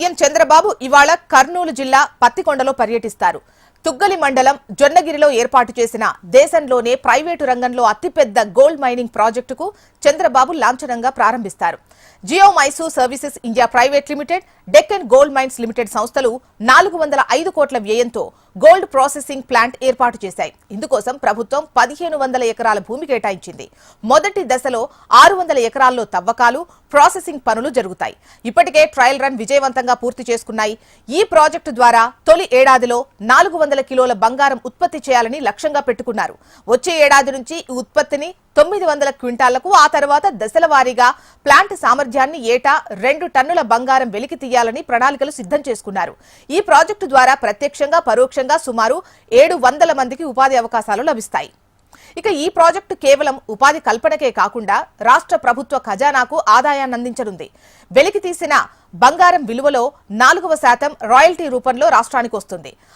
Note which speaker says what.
Speaker 1: CM Chandrababu ఇవాళ కర్నూలు జిల్లా పత్తికొండలో పర్యటిస్తారు. తుగ్గలి మండలం జొన్నగిరిలో ఏర్పాటు చేసిన దేశంలోనే ప్రైవేటు రంగంలో అతిపెద్ద గోల్డ్ మైనింగ్ ప్రాజెక్టుకు చంద్రబాబు లాంఛనంగా ప్రారంభిస్తారు. Geo Mysore services India private limited, Deccan gold mines limited సంస్థలు 405 కోట్ల వ్యయంతో గోల్డ్ ప్రాసెసింగ్ ప్లాంట్ ఏర్పాటు చేశాయి. ఇందుకోసం ప్రభుత్వం 1500 ఎకరాల భూమి కేటాయించింది. మొదటి దశలో 600 ఎకరాల్లో తవ్వకాలు, ప్రాసెసింగ్ పనులు జరుగుతాయి. ఇప్పటికే ట్రయల్ రన్ విజయవంతంగా పూర్తి చేసుకున్నాయి. ఈ ప్రాజెక్టు ద్వారా తొలి ఏడాదిలో 400 కిలోల బంగారం ఉత్పత్తి చేయాలని లక్ష్యంగా పెట్టుకున్నారు. వచ్చే ఏడాది నుంచి ఈ ఉత్పత్తిని 900 క్వింటాలకు, ఆ తర్వాత దశల వారీగా ప్లాంట్ సామర్థ్యాన్ని ఏటా 2 టన్నుల బంగారం వెలికి తీయాలని ప్రణాళికలు సిద్ధం చేసుకున్నారు. ఈ ప్రాజెక్టు ద్వారా ప్రత్యక్షంగా పరోక్షంగా సుమారు 700 మందికి ఉపాధి అవకాశాలు లభిస్తాయి. ఇక ఈ ప్రాజెక్టు కేవలం ఉపాధి కల్పనకే కాకుండా రాష్ట్ర ప్రభుత్వ ఖజానాకు ఆదాయాన్ని అందించనుంది. వెలికి తీసిన బంగారం విలువలో 4% రాయల్టీ రూపంలో రాష్ట్రానికి వస్తుంది.